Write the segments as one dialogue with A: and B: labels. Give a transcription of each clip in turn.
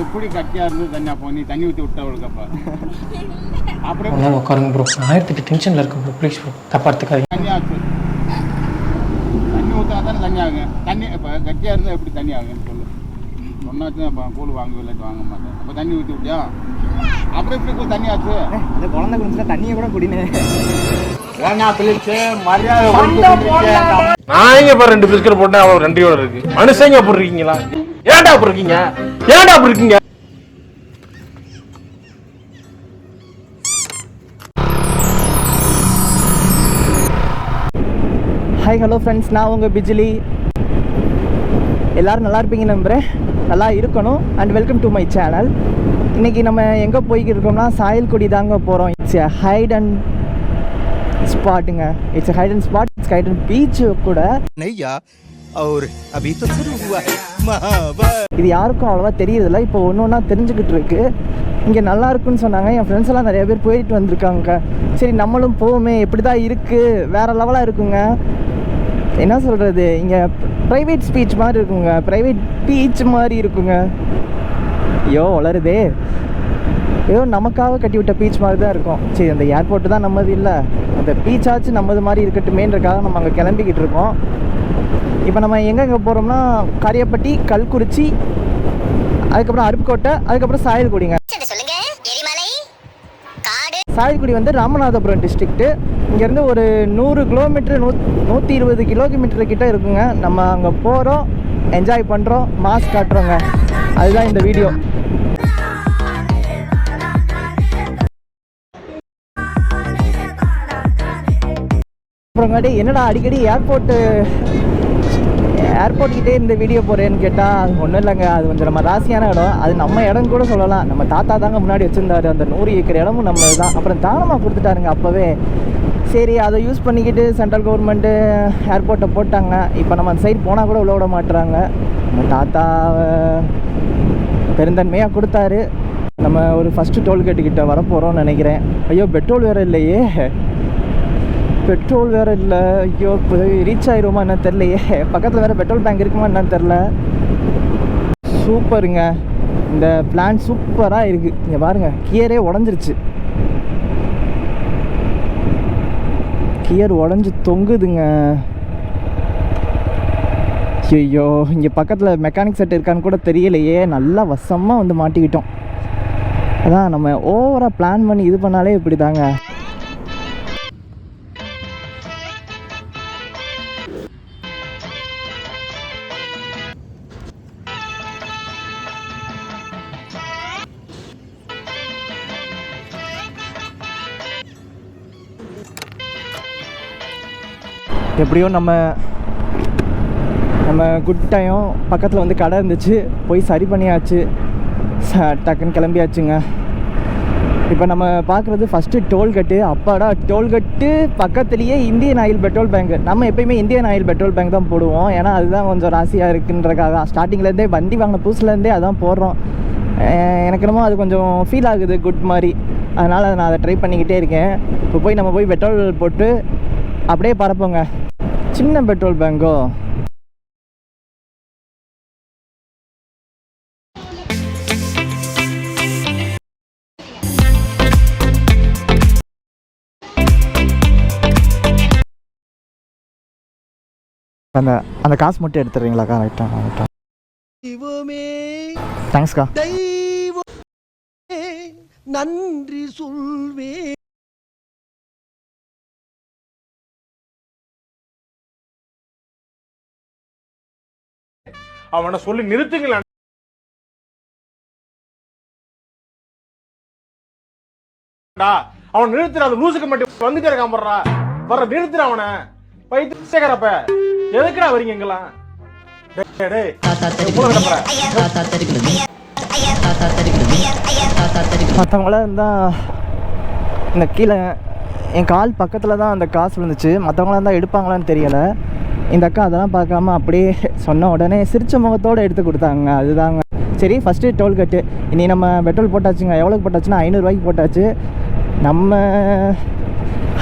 A: எப்படி கட்டியா இருந்து தண்ணி அப்போ நீ தண்ணி ஊற்றி விட்டா ஒழுக்கப்பா அப்படியே
B: உட்காருங்க ப்ரோ. 1008 டென்ஷனில் இருக்கு ப்ரோ. ப்ளீஸ் ப்ரோ, தப்பா எடுத்துக்காதீங்க.
A: தண்ணி ஆச்சு, தண்ணி ஊற்றினா தானே தண்ணி ஆகுங்க. தண்ணி இப்போ கட்டியாக இருந்தால் எப்படி தண்ணி ஆகுன்னு சொல்லு. சொன்னாச்சும் இப்போ கூழ் வாங்கவில்லை, வாங்க மாட்டேன். அப்போ தண்ணி ஊற்றி விட்டியா? அப்புறம் எப்படி கூழ் தண்ணி ஆச்சு?
C: அந்த குழந்தை குடிச்சா தண்ணியை கூட குடினே.
A: ஏன்னா பிள்ளைச்சு மரியாதை
B: நான் எங்க பாரு 2 பிஸ்கட் போட்டேன், அவ்வளோ 2 இருக்கு. மனுஷங்க அப்படி இருக்கீங்களா? ஏன்டா அப்படி இருக்கீங்க? ஏன்டா அப்படி இருக்கீங்க?
C: ஹாய் ஹலோ ஃப்ரெண்ட்ஸ், நான் உங்கள் பிஜிலி. எல்லோரும் நல்லா இருப்பீங்க நம்புகிறேன். நல்லா இருக்கணும். And welcome to my channel. இன்றைக்கி நம்ம எங்கே போய்கிட்டு இருக்கோம்னா சாயல்குடி தாங்க போகிறோம். இட்ஸ் எ ஹைட் அண்ட் ஸ்பாட்டுங்க. It's hidden spot, it's hidden beach கூட. இது யாருக்கும் அவ்வளோவா தெரியறதில்ல. இப்போ ஒன்று ஒன்றா தெரிஞ்சுக்கிட்டு இருக்கு. இங்கே நல்லா இருக்குன்னு சொன்னாங்க. என் ஃப்ரெண்ட்ஸ் எல்லாம் நிறைய பேர் போயிட்டு வந்திருக்காங்க. சரி நம்மளும் போவோமே, எப்படி தான் இருக்குது, வேறு லெவலாக இருக்குங்க. என்ன சொல்கிறது, இங்கே ப்ரைவேட் ஸ்பீச் மாதிரி இருக்குங்க, ப்ரைவேட் பீச் மாதிரி இருக்குங்க. ஐயோ வளருதே, ஏதோ நமக்காக கட்டி விட்ட பீச் மாதிரி தான் இருக்கும். சரி, அந்த ஏர்போர்ட்டு தான் நம்மது இல்லை, அந்த பீச்சாச்சு நம்மது மாதிரி இருக்கட்டுமேன்றக்காக நம்ம அங்கே கிளம்பிக்கிட்டு இருக்கோம். இப்போ நம்ம எங்கே போகிறோம்னா காரியப்பட்டி, கல்குறிச்சி, அதுக்கப்புறம் அருப்புக்கோட்டை, அதுக்கப்புறம் சாயல்குடிங்க. சாயல்குடி வந்து ராமநாதபுரம் டிஸ்ட்ரிக்ட்டு. இங்கேருந்து ஒரு 100 கிலோமீட்டர் 120 கிலோமீட்டர் கிட்ட இருக்குங்க. நம்ம அங்கே போகிறோம், என்ஜாய் பண்ணுறோம், மாஸ் காட்டுறோங்க. அதுதான் இந்த வீடியோ. அப்புறங்காட்டி என்னடா அடிக்கடி ஏர்போர்ட்கிட்டே இந்த வீடியோ போகிறேன்னு கேட்டால் அது ஒன்றும் இல்லைங்க. அது கொஞ்சம் நம்ம ராசியான இடம். அது நம்ம இடம் கூட சொல்லலாம். நம்ம தாத்தா தாங்க முன்னாடி வச்சுருந்தாரு. அந்த 100 ஏக்கர் இடமும் நம்ம தான். அப்புறம் தானமாக கொடுத்துட்டாருங்க அப்போவே. சரி, அதை யூஸ் பண்ணிக்கிட்டு சென்ட்ரல் கவர்மெண்ட்டு ஏர்போர்ட்டை போட்டாங்க. இப்போ நம்ம அந்த சைடு போனால் கூட உள்ள விட மாட்டுறாங்க. நம்ம தாத்தா பெருந்தன்மையாக கொடுத்தாரு. நம்ம ஒரு ஃபஸ்ட்டு டோல்கேட்டுக்கிட்ட வரப்போகிறோம்னு நினைக்கிறேன். ஐயோ பெட்ரோல் வேறு இல்லையே, பெட்ரோல் வேறு இல்லை. ஐயோ ரீச் ஆகிருமா என்னன்னு தெரிலையே. பக்கத்தில் வேறு பெட்ரோல் பேங்க் இருக்குமா என்னன்னு தெரில. சூப்பருங்க, இந்த பிளான் சூப்பராக இருக்குது. இங்கே பாருங்கள், கியரே உடஞ்சிருச்சு. கியர் உடஞ்சி தொங்குதுங்க. ஐயோ, இங்கே பக்கத்தில் மெக்கானிக் செட் இருக்கான்னு கூட தெரியலையே. நல்லா வசமாக வந்து மாட்டிக்கிட்டோம். அதான் நம்ம ஓவராக பிளான் பண்ணி இது பண்ணாலே இப்படி தாங்க. எப்படியோ நம்ம குட் டைம் பக்கத்தில் வந்து கடை இருந்துச்சு, போய் சரி பண்ணியாச்சு. டக்குன்னு கிளம்பியாச்சுங்க. இப்போ நம்ம பார்க்குறது ஃபஸ்ட்டு டோல்கட்டு. அப்பாடா, டோல்கட்டு பக்கத்துலேயே இந்தியன் ஆயில் பெட்ரோல் பேங்க். நம்ம எப்போயுமே இந்தியன் ஆயில் பெட்ரோல் பேங்க் தான் போடுவோம். ஏன்னா அதுதான் கொஞ்சம் ராசியாக இருக்குன்றக்காக ஸ்டார்டிங்லேருந்தே வண்டி வாங்கின புதுசுலேருந்தே அதான் போடுறோம். எனக்கு என்னமோ அது கொஞ்சம் ஃபீல் ஆகுது குட் மாதிரி. அதனால் நான் அதை ட்ரை பண்ணிக்கிட்டே இருக்கேன். இப்போ போய் நம்ம போய் பெட்ரோல் போட்டு அப்படியே பரப்போங்க. சின்ன பெட்ரோல் பேங்கோ. அந்த காசு மட்டும் எடுத்துறீங்களாக்கா? ரைட்டா, தேங்க்ஸ்க்கா. நன்றி சொல்வே.
B: அவனை சொல்லி நிறுத்துங்களா? அவன் நிறுத்துற, அந்த லூசுக்கு மட்டும் வந்துட்டே இருக்கான். வர்ற நிறுத்துற அவனை. பைத்தியக்காரப்ப எதுக்குடா வரீங்க எங்கெல்லாம்?
C: மற்றவங்களாம் இருந்தால் இந்த கீழே என் கால் பக்கத்தில் தான் அந்த காசு விழுந்துச்சு. மற்றவங்களாம் இருந்தால் எடுப்பாங்களான்னு தெரியலை. இந்த அக்கா அதெல்லாம் பார்க்காம அப்படியே சொன்ன உடனே சிரிச்ச முகத்தோடு எடுத்து கொடுத்தாங்க. அதுதாங்க சரி. ஃபஸ்ட்டு டோல்கட்டு. இனி நம்ம பெட்ரோல் போட்டாச்சுங்க. எவ்வளோக்கு போட்டாச்சுன்னா 500 ரூபாய்க்கு போட்டாச்சு. நம்ம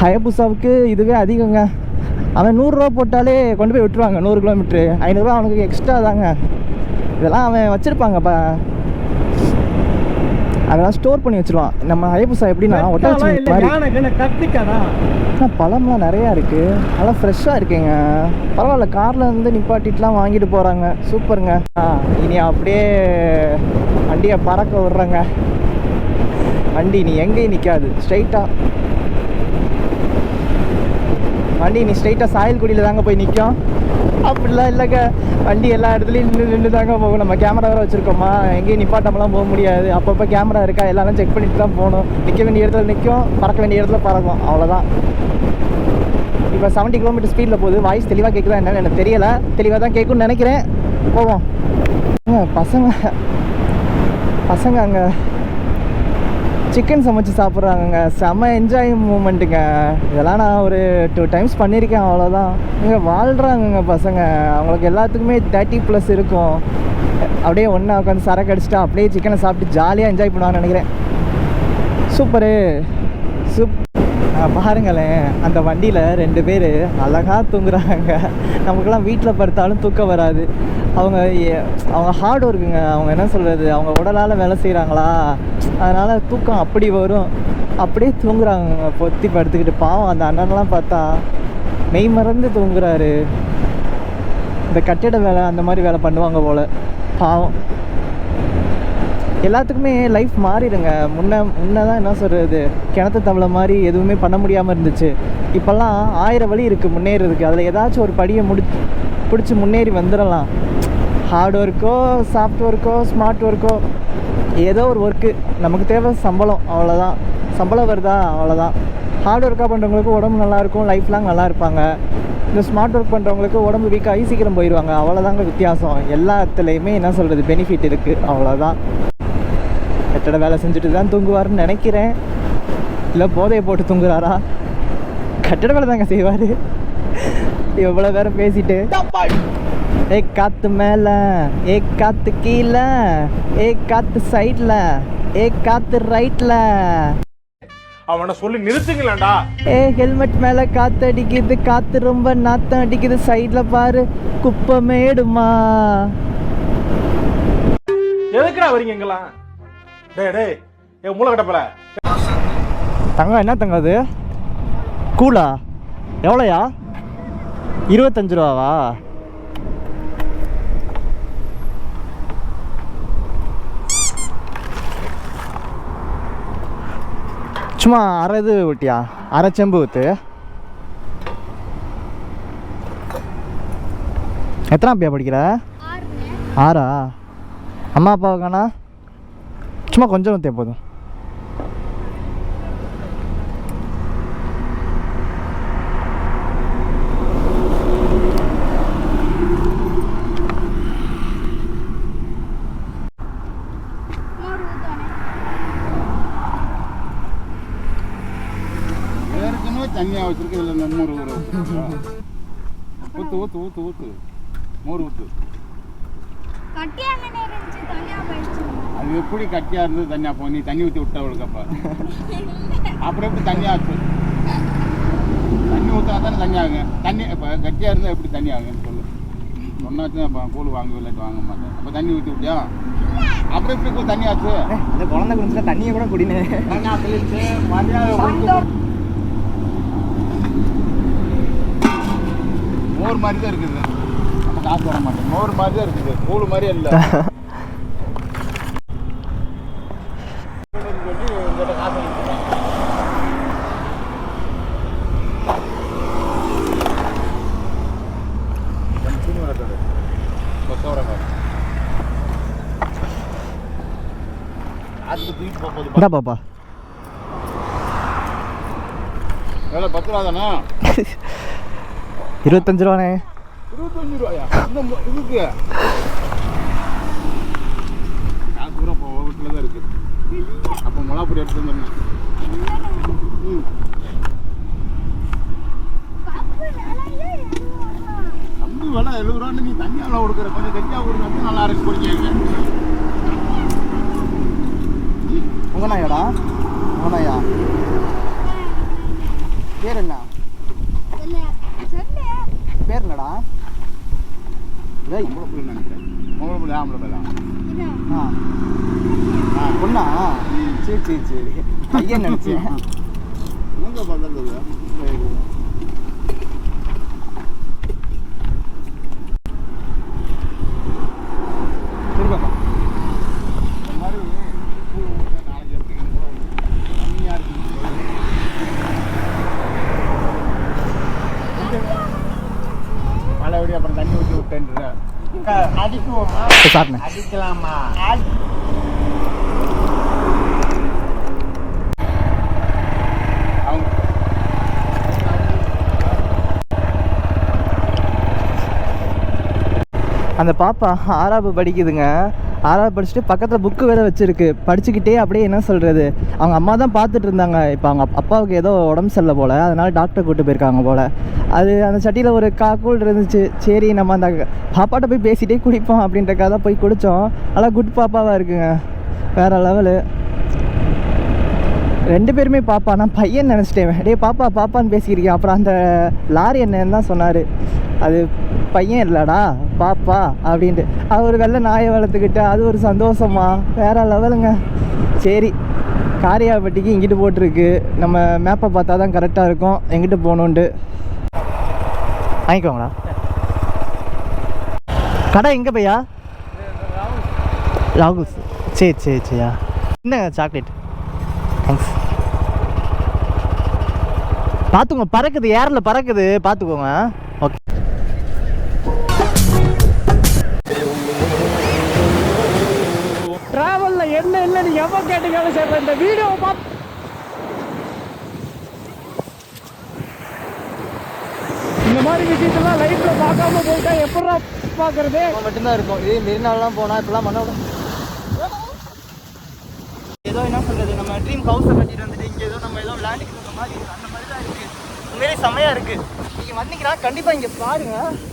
C: ஹயபுசாவுக்கு இதுவே அதிகங்க. அவன் 100 ரூபா போட்டாலே கொண்டு போய் விட்டுருவாங்க. 100 கிலோமீட்ரு 500 ரூபா அவனுக்கு எக்ஸ்ட்ரா தாங்க. இதெல்லாம் அவன் வச்சுருப்பாங்கப்பா. அதெல்லாம் ஸ்டோர் பண்ணி வச்சிருவான். நம்ம ஹயபுசா எப்படின்னா ஒட்டாச்சி மாதிரி
D: கத்திக்கடா.
C: பழம்லாம் நிறையா இருக்குது, நல்லா ஃப்ரெஷ்ஷாக இருக்குங்க. பரவாயில்ல, காரில் வந்து நிப்பாட்டிட்டுலாம் வாங்கிட்டு போகிறாங்க. சூப்பருங்க. இனி அப்படியே வண்டியை பறக்க விட்றேங்க. வண்டி நீ எங்கேயும் நிற்காது, ஸ்ட்ரைட்டாக வண்டி நீ ஸ்ட்ரைட்டாக சாயல்குடியில் தாங்க போய் நிற்கும். அப்படிலாம் இல்லைங்க, வண்டி எல்லா இடத்துலையும் நின்று தாங்க போகும். நம்ம கேமரா வேறு வச்சுருக்கோமா, எங்கேயும் நிப்பாட்டமெல்லாம் போக முடியாது. அப்பப்போ கேமரா இருக்கா எல்லாரும் செக் பண்ணிட்டு தான் போகணும். நிற்க வேண்டிய இடத்துல நிற்கும், பறக்க வேண்டிய இடத்துல பறக்கும், அவ்வளோதான். இப்போ 70 km ஸ்பீடில் போகுது. வாய்ஸ் தெளிவாக கேட்குதா என்னன்னு எனக்கு தெரியலை, தெளிவாக தான் கேட்குன்னு நினைக்கிறேன். போவோம். பசங்க அங்கே சிக்கன் சமைச்சு சாப்பிட்றாங்கங்க. செம்ம என்ஜாய் மூமெண்ட்டுங்க. இதெல்லாம் நான் ஒரு 2 times பண்ணியிருக்கேன், அவ்வளோதான். இங்கே வாழ்கிறாங்கங்க பசங்க. அவங்களுக்கு எல்லாத்துக்குமே 30+ இருக்கும். அப்படியே ஒன்றா உட்காந்து சரக்கு அடிச்சுட்டு அப்படியே சிக்கனை சாப்பிட்டு ஜாலியாக என்ஜாய் பண்ணுவாங்கன்னு நினைக்கிறேன். சூப்பரு பாருங்களேன், அந்த வண்டியில் 2 பேர் அழகாக தூங்குறாங்க. நமக்கெல்லாம் வீட்டில் படுத்தாலும் தூக்கம் வராது. அவங்க ஹார்ட் ஒர்க்குங்க. அவங்க என்ன சொல்கிறது, அவங்க உடலால் வேலை செய்கிறாங்களா, அதனால் தூக்கம் அப்படி வரும். அப்படியே தூங்குறாங்க பொத்தி படுத்துக்கிட்டு. பாவம் அந்த அண்ணன்லாம் பார்த்தா மெய் மறந்து தூங்குறாரு. இந்த கட்டிட வேலை அந்த மாதிரி வேலை பண்ணுவாங்க போல். பாவம். எல்லாத்துக்குமே லைஃப் மாறிடுங்க. முன்ன தான் என்ன சொல்கிறது, கிணத்து தவளை மாதிரி எதுவுமே பண்ண முடியாமல் இருந்துச்சு. இப்போல்லாம் 1000 வழி இருக்குது முன்னேறதுக்கு. அதில் ஏதாச்சும் ஒரு படியை பிடிச்சி முன்னேறி வந்துடலாம். ஹார்ட் ஒர்க்கோ, சாஃப்ட் ஒர்க்கோ, ஸ்மார்ட் ஒர்க்கோ, ஏதோ ஒரு ஒர்க்கு. நமக்கு தேவை சம்பளம், அவ்வளோதான். சம்பளம் வருதா, அவ்வளோதான். ஹார்ட் ஒர்க்காக பண்ணுறவங்களுக்கு உடம்பு நல்லாயிருக்கும், லைஃப் லாங் நல்லா இருப்பாங்க. இந்த ஸ்மார்ட் ஒர்க் பண்ணுறவங்களுக்கு உடம்பு வீக்காகி சீக்கிரம் போயிடுவாங்க. அவ்வளோதாங்க வித்தியாசம். எல்லாத்துலேயுமே என்ன சொல்கிறது, பெனிஃபிட் இருக்குது, அவ்வளோதான். கட்டட வேலை செஞ்சுட்டு தான் தூங்குவாருன்னு நினைக்கிறேன். இல்லை போதையை போட்டு தூங்குறாரா? கட்டட வேலை தாங்க செய்வார். எவ்வளோ வேற பேசிட்டு, ஏ காற்று மேலே, ஏ காற்று கீழே, ஏ காற்று சைடில், ஏ காற்று ரைட்டில்.
B: அவனை சொல்லி நிறுத்துங்களேன்டா.
C: ஏ ஹெல்மெட் மேலே காற்று அடிக்குது, காற்று ரொம்ப நாத்தம் அடிக்குது, சைடில் பாரு குப்பை மேடுமா.
B: எதுக்குடா வரீங்களா? டேய் ஏ மூளை கட்டப்பல.
C: தங்கம் என்ன தங்கம் அது? கூலா எவ்வளோயா? 25 ரூபாவா? சும்மா அரை இது ஊட்டியா, அரை செம்பு ஊற்று. எத்தனை அப்படியா படிக்கிற? 6ஆ? அம்மா அப்பாவுக்கானா? சும்மா கொஞ்சம் ஊற்றிய போதும்.
A: ஏற்கனவே தண்ணியாக வச்சுருக்கு. இதில் இந்த மோர் ஊற்று ஊற்று ஊற்று ஊற்று மோர் ஊற்று. அது எப்படி கட்டியாக இருந்தது தண்ணியாக போ? நீ தண்ணி ஊற்றி விட்ட அவளுக்கப்பா. அப்புறம் எப்படி தண்ணியாச்சு? தண்ணி ஊற்றினா தானே தண்ணி ஆகுங்க. தண்ணி இப்போ கட்டியாக இருந்தால் எப்படி தண்ணி ஆகுங்கன்னு சொல்லு. சொன்னாச்சும் இப்போ கூழ் வாங்கவில்லைட்டு வாங்க மாட்டேன். அப்போ தண்ணி ஊற்றி விட்டியா? அப்புறம் எப்படி கூழ் தண்ணி ஆச்சு?
C: அந்த குழந்தை குடிச்சா தண்ணியை கூட குடினே.
A: மோர் மாதிரி தான் இருக்குது. நம்ம காசு வர மாட்டேன். மோர் மாதிரி தான் இருக்குது, கூழ் மாதிரியே இல்லை.
C: என்ன பாப்பா
A: வேலை 10 ரூபா தானே?
C: 25 ரூபாண்ணே.
A: 25 ரூபாயா? இதுக்கு காசு கூட இப்போ வீட்டில் தான் இருக்குது. அப்போ மிளகாப்பொடி எடுத்து வந்துடணும். தம்பி வேலை 70 ரூபான்னு நீ தண்ணியால் கொடுக்குற. கொஞ்சம் கட்டியாக கொடுக்குறது நல்லா இருக்கு குடிக்க.
C: உங்கண்ணாயாடா? உங்கண்ணாயா பேர் என்ன? பேர் என்னடா?
A: பொம்பளை பிள்ளை நினைக்கிறேன். பொம்பளை பிள்ளை ஆம்பளை பிள்ளை.
C: ஆ பொண்ணா? சரி சரி சரி, பையன் நினச்சேன்.
A: எங்கே பக்கத்துல மழை விடி அப்புறம் தண்ணி ஊற்றி விட்டேன்ற அடிக்குவோமா? அடிக்கலாமா?
C: அந்த பாப்பா 6ஆவது படிக்குதுங்க. 6ஆவது படிச்சுட்டு பக்கத்தில் புக்கு வேறு வச்சுருக்கு. படிச்சுக்கிட்டே அப்படியே என்ன சொல்கிறது, அவங்க அம்மா தான் பார்த்துட்டு இருந்தாங்க. இப்போ அவங்க அப்பாவுக்கு ஏதோ உடம்பு சரியில்லை போல், அதனால் டாக்டர் கூப்பிட்டு போயிருக்காங்க போல். அது அந்த சட்டியில் ஒரு காக்கூல் இருந்துச்சு. சரி நம்ம அந்த பாப்பாட்ட போய் பேசிகிட்டே குடிப்போம் அப்படின்றக்காக தான் போய் குடித்தோம். நல்லா குட் பாப்பாவாக இருக்குங்க, வேறு லெவலு. 2 பேருமே பாப்பா, நான் பையன் நினச்சிட்டேன். டே பாப்பா பாப்பான்னு பேசிக்கிறீங்க. அப்புறம் அந்த லாரி என்னன்னு தான் சொன்னார், அது பையன் இல்லைடா பாப்பா அப்படின்ட்டு. அவர் வெள்ளை நாயை வளர்த்துக்கிட்டு அது ஒரு சந்தோஷமா, வேறு லெவலுங்க. சரி, காரியாபட்டிக்கு இங்கிட்டு போட்டிருக்கு. நம்ம மேப்பை பார்த்தா தான் கரெக்டாக இருக்கும் எங்கிட்டு போகணுன்ட்டு. வாங்கிக்கோங்களா? கடை எங்கே பையா? ராகுல்ஸ். சரி சரி சரியா, என்னங்க சாக்லேட்? தேங்க்ஸ். பார்த்துக்கோங்க, பறக்குது, ஏரில் பறக்குது, பார்த்துக்கோங்க. ஓகே.
D: டிராவலில் என்ன இல்லைன்னு எவ்வளோ கேட்டீங்க சார், இந்த வீடியோவை பார்த்து இந்த மாதிரி விஷயத்தெல்லாம் லைஃப்பில் பார்க்காம போயிட்டா எப்படா பார்க்குறது?
C: மட்டும்தான் இருக்கும். இதே மெரினாலாம் போனால் இப்போலாம் பண்ண விட ஏதோ என்ன சொல்கிறது, நம்ம ட்ரீம் ஹவுஸை கட்டிட்டு வந்துட்டு இங்கே ஏதோ நம்ம ஏதோ விளையாண்டுக்கிட்டு இருக்க மாதிரி அந்த மாதிரி தான் இருக்குது. உண்மையிலே செம்மையாக இருக்குது. நீங்கள் வந்தீங்கன்னா கண்டிப்பாக இங்கே பாருங்கள்.